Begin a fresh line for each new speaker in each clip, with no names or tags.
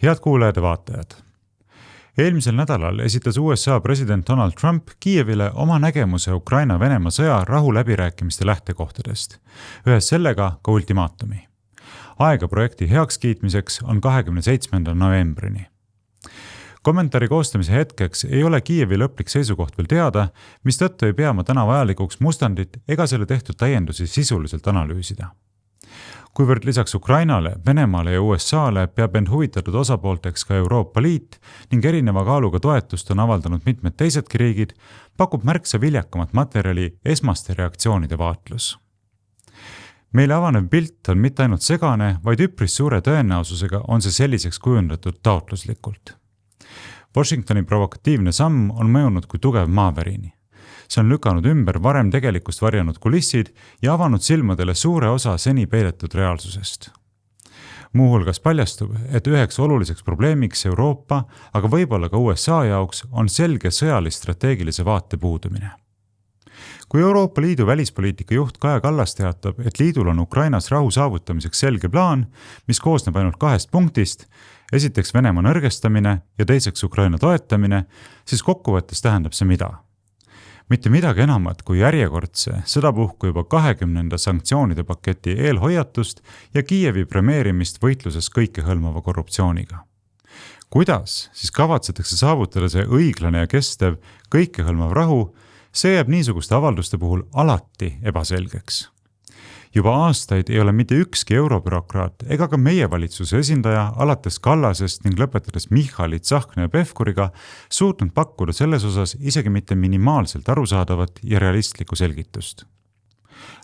Head kuulajad ja vaatajad. Eelmisel nädalal esitas USA president Donald Trump Kiievile oma nägemuse Ukraina-Venemaa sõja rahuläbirääkimiste lähtekohtadest, ühes sellega ka ultimaatumi. Aega projekti heakskiitmiseks on 27. novembrini. Kommentaari koostamise hetkeks ei ole Kiievi lõplik seisukoht veel teada, mistõttu ei pea ma täna vajalikuks mustandit ega selle tehtud täiendusi sisuliselt analüüsida. Kuivõrd lisaks Ukrainale, Venemaale ja USAle peab end huvitatud osapoolteks ka Euroopa Liit ning erineva kaaluga toetust on avaldanud mitmed teisedki riigid, pakub märksa viljakamat materjali esmaste reaktsioonide vaatlus. Meile avanev pilt on mitte ainult segane, vaid üpris suure tõenäosusega on see selliseks kujundatud taotluslikult. Washingtoni provokatiivne samm on mõjunud kui tugev maavärini. See on lükanud ümber varem tegelikkust varjanud kulissid ja avanud silmadele suure osa seni peidetud reaalsusest. Muuhulgas paljastub, et üheks oluliseks probleemiks Euroopa, aga võib-olla ka USA jaoks on selge sõjalist-strateegilise vaate puudumine. Kui Euroopa Liidu välispoliitika juht Kaja Kallas teatab, et liidul on Ukrainas rahu saavutamiseks selge plaan, mis koosneb ainult 2 punktist, esiteks Venemaa nõrgestamine ja teiseks Ukraina toetamine, siis kokkuvõttes tähendab see mida? Mitte midagi enamat kui järjekordse, sedapuhku juba 20. sanktsioonide paketi eelhoiatust ja Kiievi premeerimist võitluses kõikehõlmava korruptsiooniga. Kuidas siis kavatsetakse saavutada see õiglane ja kestev kõikehõlmav rahu, see jääb niisuguste avalduste puhul alati ebaselgeks. Juba aastaid ei ole mitte ükski eurobürokraat ega ka meie valitsuse esindaja alates Kallasest ning lõpetades Michalit, Tsahkna ja Pevkuriga suutnud pakkuda selles osas isegi mitte minimaalselt arusaadavat ja realistlikku selgitust.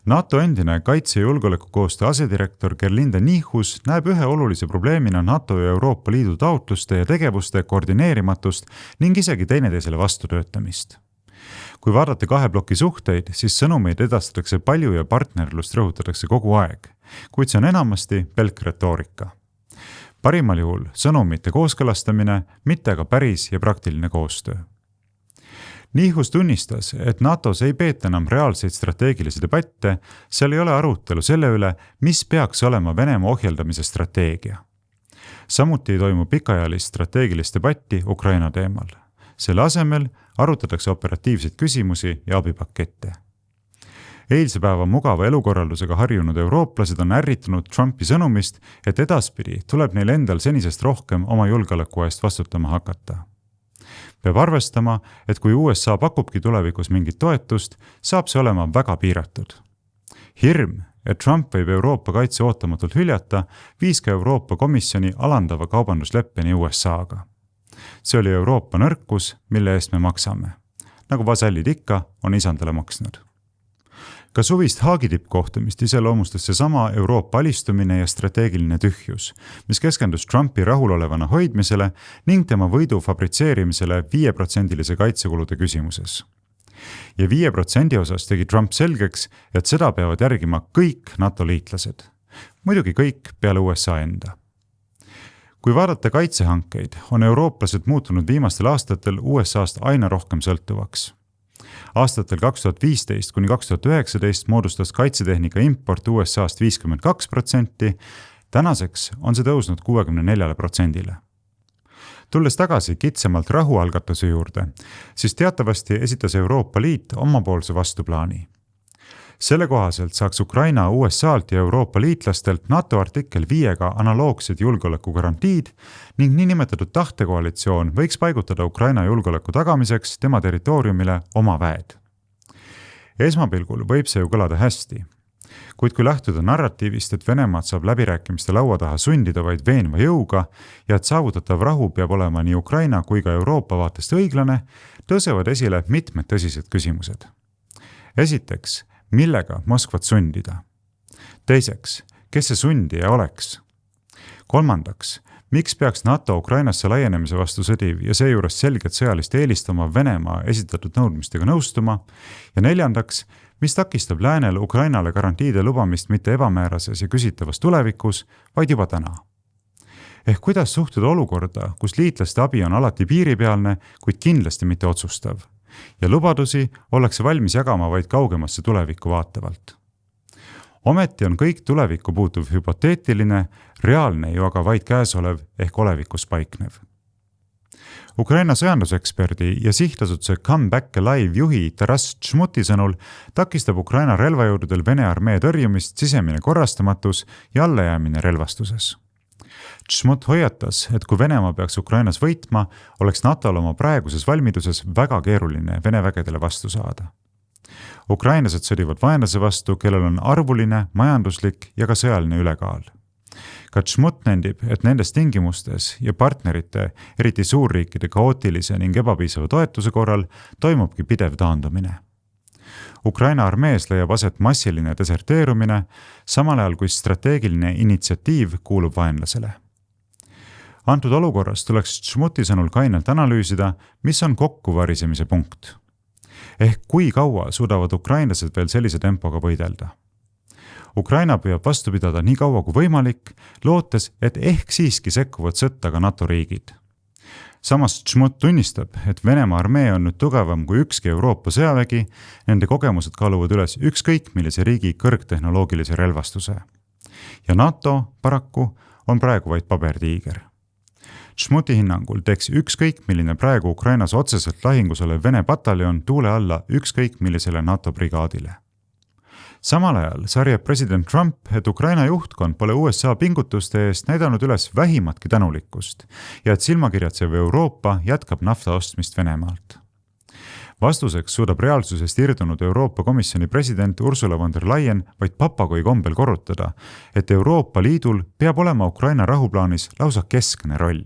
NATO endine kaitse- ja julgeolekukoostöö asedirektor Gerlinde Niihus näeb ühe olulise probleemina NATO ja Euroopa Liidu taotluste ja tegevuste koordineerimatust ning isegi teineteisele vastutöötamist. Kui vaadata 2 ploki suhteid, siis sõnumeid edastatakse palju ja partnerlust rõhutatakse kogu aeg, kuid see on enamasti pelk retoorika. Parimal juhul sõnumite kooskõlastamine, mitte aga päris ja praktiline koostöö. Niihus tunnistas, et NATOs ei peeta enam reaalseid strateegilisi debatte, seal ei ole arutelu selle üle, mis peaks olema Venemaa ohjeldamise strateegia. Samuti ei toimu pikaajalist strateegilist debatti Ukraina teemal. Selle asemel arutatakse operatiivseid küsimusi ja abipakette. Eilse päeva mugava elukorraldusega harjunud eurooplased on ärritunud Trumpi sõnumist, et edaspidi tuleb neil endal senisest rohkem oma julgeoleku eest vastutama hakata. Peab arvestama, et kui USA pakubki tulevikus mingit toetust, saab see olema väga piiratud. Hirm, et Trump võib Euroopa kaitse ootamatult hüljata, viis ka Euroopa Komisjoni alandava kaubandusleppeni USA-ga. See oli Euroopa nõrkus, mille eest me maksame. Nagu vasallid ikka on isandale maksnud. Ka suvist Haagi tippkohtumist iseloomustas seesama Euroopa alistumine ja strateegiline tühjus, mis keskendus Trumpi rahulolevana hoidmisele ning tema võidu fabritseerimisele 5% kaitsekulude küsimuses. Ja 5% osas tegi Trump selgeks, et seda peavad järgima kõik NATO liitlased. Muidugi kõik peale USA enda. Kui vaadata kaitsehankeid, on eurooplased muutunud viimastel aastatel USA-st aina rohkem sõltuvaks. Aastatel 2015 kuni 2019 moodustas kaitsetehnika import USA-st 52%, tänaseks on see tõusnud 64%. Tulles tagasi kitsamalt rahualgatuse juurde, siis teatavasti esitas Euroopa Liit omapoolse vastuplaani. Selle kohaselt saaks Ukraina USA-lt ja Euroopa liitlastelt NATO artikkel 5-ga analoogsed julgeolekugarantiid ning niinimetatud tahtekoalitsioon võiks paigutada Ukraina julgeoleku tagamiseks tema territooriumile oma väed. Esmapilgul võib see ju kõlada hästi, kuid kui lähtuda narratiivist, et Venemaad saab läbirääkimiste laua taha sundida vaid veenva jõuga ja et saavutatav rahu peab olema nii Ukraina kui ka Euroopa vaatest õiglane, tõusevad esile mitmed tõsised küsimused. Esiteks, millega Moskvat sundida? Teiseks, kes see sundija oleks? Kolmandaks, miks peaks NATO Ukrainasse laienemise vastu sõdiv ja seejuures selget sõjalist eelistama Venemaa esitatud nõudmistega nõustuma? Ja neljandaks, mis takistab läänel Ukrainale garantiide lubamist mitte ebamäärases ja küsitavas tulevikus, vaid juba täna? Ehk kuidas suhtuda olukorda, kus liitlaste abi on alati piiripealne, kuid kindlasti mitte otsustav? Ja lubadusi ollakse valmis jagama vaid kaugemasse tulevikku vaatavalt. Ometi on kõik tulevikku puutuv hüpoteetiline, reaalne ju aga vaid käesolev ehk olevikus paiknev. Ukraina sõjanduseksperdi ja sihtasutuse Come Back Alive juhi Taras Tšmuti sõnul takistab Ukraina relvajõududel Vene armee tõrjumist sisemine korrastamatus ja allajäämine relvastuses. Tšmut hoiatas, et kui Venemaa peaks Ukrainas võitma, oleks NATOl oma praeguses valmiduses väga keeruline Vene vägedele vastu saada. Ukrainlased sõdivad vaenlase vastu, kellel on arvuline, majanduslik ja ka sõjaline ülekaal. Ka Tšmut nendib, et nendes tingimustes ja partnerite, eriti suurriikide kaootilise ning ebapiisava toetuse korral, toimubki pidev taandumine. Ukraina armees leiab aset massiline deserteerumine, samal ajal kui strateegiline initsiatiiv kuulub vaenlasele. Antud olukorras tuleks Tšmuti sõnul kainelt analüüsida, mis on kokkuvarisemise punkt. Ehk kui kaua suudavad ukrainlased veel sellise tempoga võidelda. Ukraina püüab vastu pidada nii kaua kui võimalik, lootes, et ehk siiski sekkuvad sõtta ka NATO riigid. Samas Tšmut tunnistab, et Venemaa armee on nüüd tugevam kui ükski Euroopa sõjavägi, nende kogemused kaaluvad üles ükskõik millise riigi kõrgtehnoloogilise relvastuse. Ja NATO paraku on praegu vaid pabertiiger. Tšmuti hinnangul teeks ükskõik milline praegu Ukrainas otseselt lahingus olev Vene pataljon tuule alla ükskõik millisele NATO brigaadile. Samal ajal sarjab president Trump, et Ukraina juhtkond pole USA pingutuste eest näidanud üles vähimatki tänulikkust ja et silmakirjatsev Euroopa jätkab nafta ostmist Venemaalt. Vastuseks suudab reaalsusest irdunud Euroopa Komisjoni president Ursula von der Leyen vaid papagoi kombel korrutada, et Euroopa Liidul peab olema Ukraina rahuplaanis lausa keskne roll.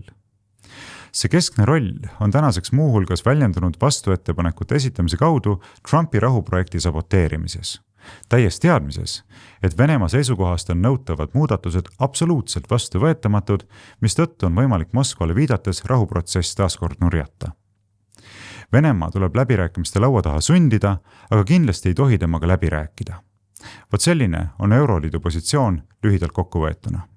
See keskne roll on tänaseks muuhulgas väljendunud vastuettepanekute esitamise kaudu Trumpi rahuprojekti saboteerimises. Täies teadmises, et Venemaa seisukohast on nõutavad muudatused absoluutselt vastuvõetamatud, mis tõttu on võimalik Moskvale viidates rahuprotsess taaskord nurjata. Venemaa tuleb läbirääkimiste laua taha sundida, aga kindlasti ei tohi temaga läbi rääkida. Vot selline on Euroliidu positsioon lühidalt kokkuvõetuna.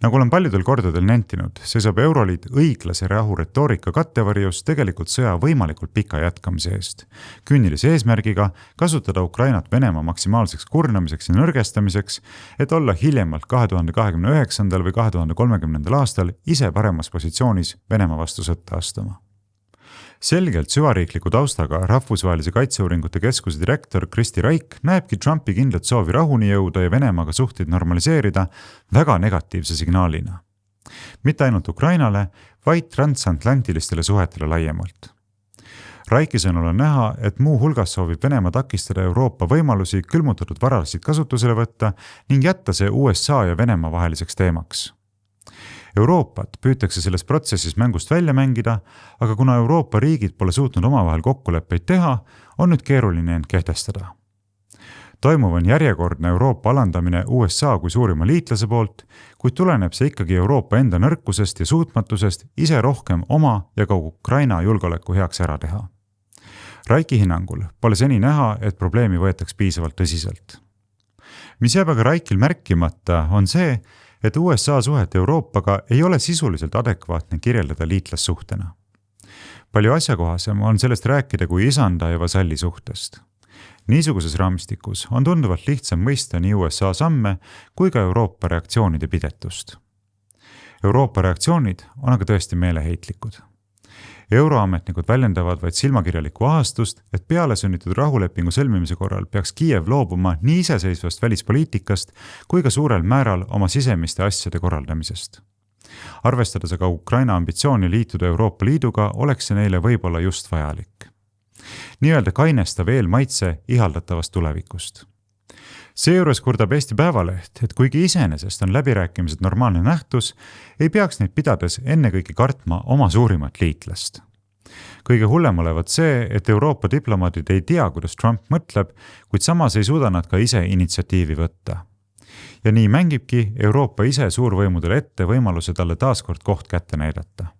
Nagu olen paljudel kordadel nentinud, seisab Euroliit õiglase rahu retoorika kattevarjus tegelikult sõja võimalikult pika jätkamise eest, küünilise eesmärgiga kasutada Ukrainat Venemaa maksimaalseks kurnamiseks ja nõrgestamiseks, et olla hiljemalt 2029. või 2030. aastal ise paremas positsioonis Venemaa vastu sõtta astuma. Selgelt süvariikliku taustaga Rahvusvahelise kaitseuuringute keskuse direktor Kristi Raik näebki Trumpi kindlat soovi rahuni jõuda ja Venemaaga suhteid normaliseerida väga negatiivse signaalina. Mitte ainult Ukrainale, vaid transatlantilistele suhetele laiemalt. Raiki sõnul on näha, et muu hulgas soovib Venemaa takistada Euroopa võimalusi külmutatud varasid kasutusele võtta ning jätta see USA ja Venemaa vaheliseks teemaks. Euroopat püütakse selles protsessis mängust välja mängida, aga kuna Euroopa riigid pole suutnud omavahel kokkuleppeid teha, on nüüd keeruline end kehtestada. Toimuv on järjekordne Euroopa alandamine USA kui suurima liitlase poolt, kuid tuleneb see ikkagi Euroopa enda nõrkusest ja suutmatusest ise rohkem oma ja ka Ukraina julgeoleku heaks ära teha. Raiki hinnangul pole seni näha, et probleemi võetaks piisavalt tõsiselt. Mis jääb aga Raikil märkimata, on see, et USA suhet Euroopaga ei ole sisuliselt adekvaatne kirjeldada liitlassuhtena. Palju asjakohasem on sellest rääkida kui isanda ja vasalli suhtest. Niisuguses raamistikus on tunduvalt lihtsam mõista nii USA samme kui ka Euroopa reaktsioonide pidetust. Euroopa reaktsioonid on aga tõesti meeleheitlikud. Euroametnikud väljendavad vaid silmakirjalikku ahastust, et peale sunnitud rahulepingu sõlmimise korral peaks Kiiev loobuma nii iseseisvast välispoliitikast kui ka suurel määral oma sisemiste asjade korraldamisest. Arvestades aga Ukraina ambitsiooni liituda Euroopa Liiduga, oleks see neile võib-olla just vajalik. Nii-öelda kainestav eelmaitse ihaldatavast tulevikust. Seejuures kurdab Eesti Päevaleht, et kuigi iseenesest on läbirääkimised normaalne nähtus, ei peaks neid pidades ennekõike kartma oma suurimat liitlast. Kõige hullem olevat see, et Euroopa diplomaadid ei tea, kuidas Trump mõtleb, kuid samas ei suuda nad ka ise initsiatiivi võtta. Ja nii mängibki Euroopa ise suurvõimudele ette võimaluse talle taaskord koht kätte näidata.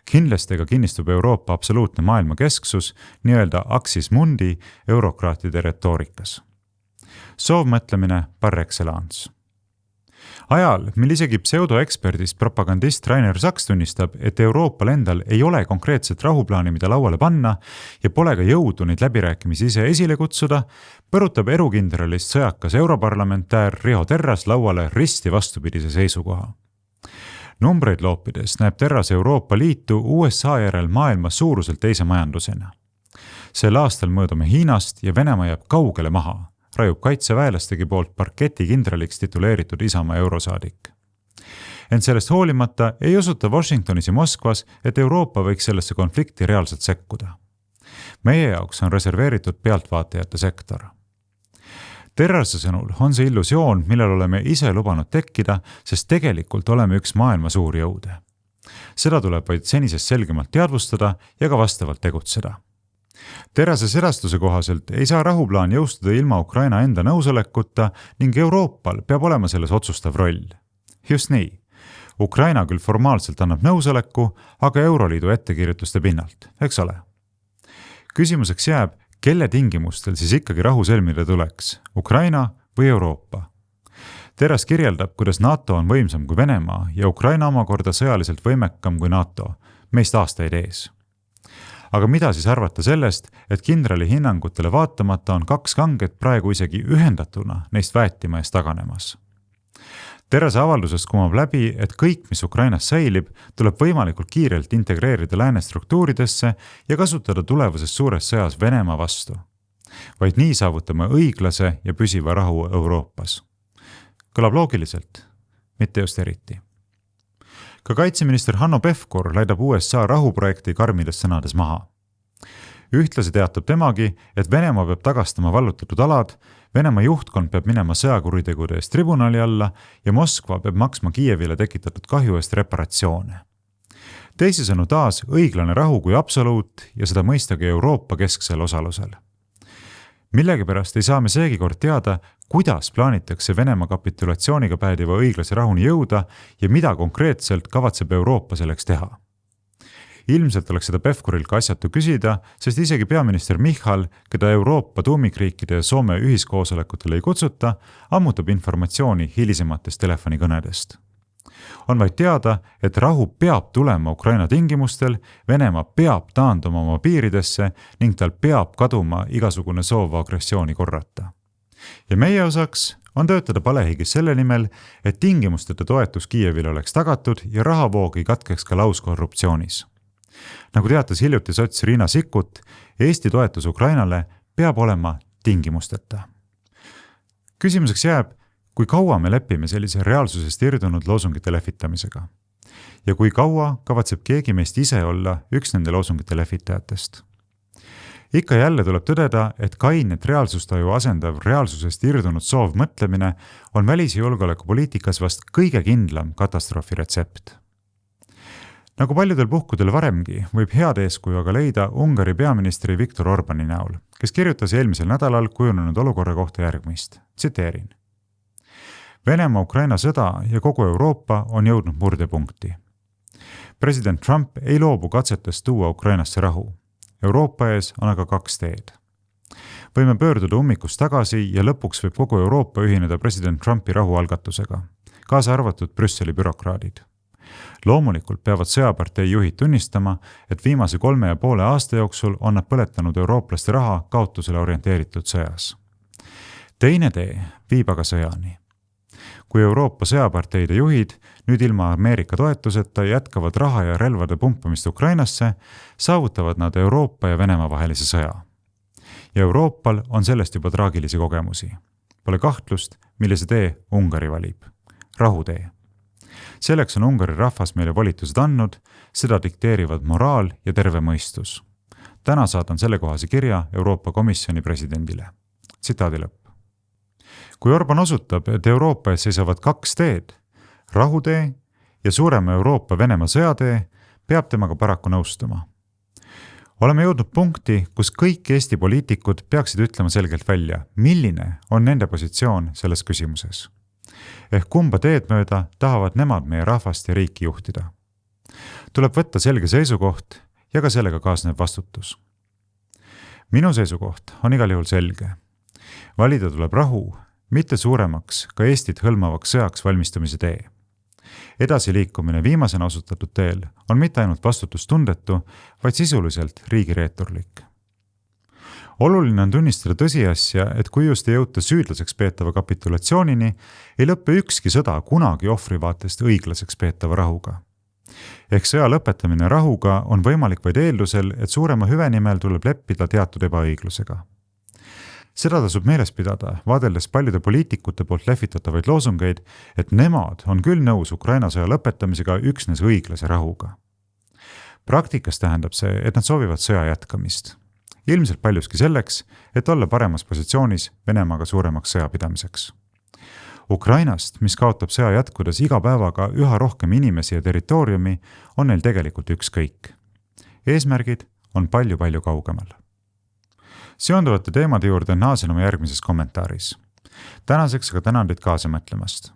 Kindlasti ka kinnistub Euroopa absoluutne maailmakesksus, nii-öelda axis mundi eurokraatide retoorikas. Soovmõtlemine par excellence. Ajal, mil isegi pseudoeksperdist propagandist Rainer Saks tunnistab, et Euroopal endal ei ole konkreetset rahuplaani, mida lauale panna ja pole ka jõudu neid läbirääkimisi ise esile kutsuda, põrutab erukindralist sõjakas europarlamentär Riho Terras lauale risti vastupidise seisukoha. Numbreid loopides näeb Terras Euroopa Liitu USA järel maailma suuruselt teise majandusena. Sel aastal mõõdume Hiinast ja Venemaa jääb kaugele maha, rajub kaitseväelastegi poolt parketikindraliks tituleeritud Isamaa eurosaadik. Ent sellest hoolimata ei usuta Washingtonis ja Moskvas, et Euroopa võiks sellesse konflikti reaalselt sekkuda. Meie jaoks on reserveeritud pealtvaatajate sektor. Terrase sõnul on see illusioon, millel oleme ise lubanud tekkida, sest tegelikult oleme üks maailma suuri jõude. Seda tuleb vaid senisest selgemalt teadvustada ja ka vastavalt tegutseda. Terrase sedastuse kohaselt ei saa rahuplaan jõustuda ilma Ukraina enda nõusolekuta ning Euroopal peab olema selles otsustav roll. Just nii. Ukraina küll formaalselt annab nõusoleku, aga Euroliidu ettekirjutuste pinnalt, eks ole? Küsimuseks jääb, kelle tingimustel siis ikkagi rahu sõlmida tuleks, Ukraina või Euroopa? Terras kirjeldab, kuidas NATO on võimsam kui Venemaa ja Ukraina omakorda sõjaliselt võimekam kui NATO, meist aastaid ees. Aga mida siis arvata sellest, et kindrali hinnangutele vaatamata on kaks kanget praegu isegi ühendatuna neist väetima eest taganemas? Terrase avaldusest kumab läbi, et kõik, mis Ukrainas säilib, tuleb võimalikult kiirelt integreerida lääne struktuuridesse ja kasutada tulevases suures sõjas Venemaa vastu. Vaid nii saavutame õiglase ja püsiva rahu Euroopas. Kõlab loogiliselt, mitte just eriti. Ka kaitseminister Hanno Pevkur laidab USA rahuprojekti karmides sõnades maha. Ühtlasi teatab temagi, et Venemaa peab tagastama vallutatud alad, Venemaa juhtkond peab minema sõjakuritegude eest tribunali alla ja Moskva peab maksma Kiievile tekitatud kahju eest reparatsioone. Teisisõnu taas õiglane rahu kui absoluut ja seda mõistagi Euroopa kesksel osalusel. Millegipärast ei saa me seegi kord teada, kuidas plaanitakse Venemaa kapitulatsiooniga päädiva õiglase rahuni jõuda ja mida konkreetselt kavatseb Euroopa selleks teha. Ilmselt oleks seda Pevkuril ka asjatu küsida, sest isegi peaminister Michal, keda Euroopa tuumikriikide ja Soome ühiskoosolekutele ei kutsuta, ammutab informatsiooni hilisematest telefonikõnedest. On vaid teada, et rahu peab tulema Ukraina tingimustel, Venemaa peab taanduma oma piiridesse ning tal peab kaduma igasugune soov agressiooni korrata. Ja meie osaks on töötada palehigis selle nimel, et tingimusteta toetus Kiievile oleks tagatud ja rahavoog ei katkeks ka lauskorruptsioonis. Nagu teatas hiljuti sots Riina Sikkut, Eesti toetus Ukrainale peab olema tingimusteta. Küsimuseks jääb, kui kaua me lepime sellise reaalsusest irdunud loosungite lehvitamisega? Ja kui kaua kavatseb keegi meist ise olla üks nende loosungite lehvitajatest? Ikka jälle tuleb tõdeda, et kainet reaalsustaju asendav reaalsusest irdunud soov mõtlemine on välis- ja julgeolekupoliitikas vast kõige kindlam katastroofi retsept. Nagu paljudel puhkudel varemgi, võib head eeskuju aga leida Ungari peaministri Viktor Orbani näol, kes kirjutas eelmisel nädalal kujunenud olukorra kohta järgmist. Tsiteerin. Venemaa-Ukraina sõda ja kogu Euroopa on jõudnud murdepunkti. President Trump ei loobu katsetest tuua Ukrainasse rahu. Euroopa ees on aga kaks teed. Võime pöörduda ummikust tagasi ja lõpuks võib kogu Euroopa ühineda president Trumpi rahualgatusega, kaasa arvatud Brüsseli bürokraadid. Loomulikult peavad sõjapartei juhid tunnistama, et viimase 3,5 aasta jooksul on nad põletanud eurooplaste raha kaotusele orienteeritud sõjas. Teine tee viib aga sõjani. Kui Euroopa sõjaparteide juhid nüüd ilma Ameerika toetuseta jätkavad raha ja relvade pumpamist Ukrainasse, saavutavad nad Euroopa ja Venemaa vahelise sõja. Ja Euroopal on sellest juba traagilisi kogemusi. Pole kahtlust, millise tee Ungari valib. Rahutee. Selleks on Ungari rahvas meile volitused andnud, seda dikteerivad moraal ja terve mõistus. Täna saadan sellekohase kirja Euroopa Komisjoni presidendile. Tsitaadi lõpp. Kui Orban osutab, et Euroopa ees seisavad kaks teed, rahutee ja suurema Euroopa Venemaa sõjatee, peab temaga paraku nõustuma. Oleme jõudnud punkti, kus kõik Eesti poliitikud peaksid ütlema selgelt välja, milline on nende positsioon selles küsimuses. Ehk kumba teed mööda tahavad nemad meie rahvast ja riiki juhtida. Tuleb võtta selge seisukoht ja ka sellega kaasneb vastutus. Minu seisukoht on igal juhul selge. Valida tuleb rahu mitte suuremaks, ka Eestit hõlmavaks sõjaks valmistumise tee. Edasiliikumine viimasena osutatud teel on mitte ainult vastutustundetu, vaid sisuliselt riigireeturlik. Oluline on tunnistada tõsiasja, et kui just ei jõuta süüdlaseks peetava kapitulatsioonini, ei lõppe ükski sõda kunagi ohvri vaatest õiglaseks peetava rahuga. Ehk sõja lõpetamine rahuga on võimalik vaid eeldusel, et suurema hüve nimel tuleb leppida teatud ebaõiglusega. Seda tasub meeles pidada, vaadeldes paljude poliitikute poolt lehvitatavaid loosungeid, et nemad on küll nõus Ukraina sõja lõpetamisega üksnes õiglase rahuga. Praktikas tähendab see, et nad soovivad sõja jätkamist. Ilmselt paljuski selleks, et olla paremas positsioonis Venemaaga suuremaks sõjapidamiseks. Ukrainast, mis kaotab sõja jätkudes iga päevaga üha rohkem inimesi ja territooriumi, on neil tegelikult ükskõik. Eesmärgid on palju-palju kaugemal. Seonduvate teemade juurde naasen oma järgmises kommentaaris. Tänaseks aga tänan teid kaasa mõtlemast.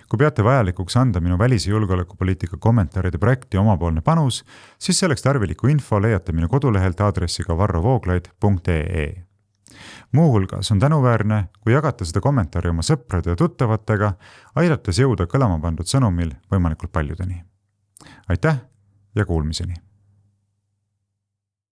Kui peate vajalikuks anda minu välis- ja julgeolekupoliitika kommentaaride projekti omapoolne panus, siis selleks tarviliku info leiate minu kodulehelt aadressiga varrovooglaid.ee. Muuhulgas on tänuväärne, kui jagate seda kommentaari oma sõprade ja tuttavatega, aidates jõuda kõlama pandud sõnumil võimalikult paljudeni. Aitäh ja kuulmiseni!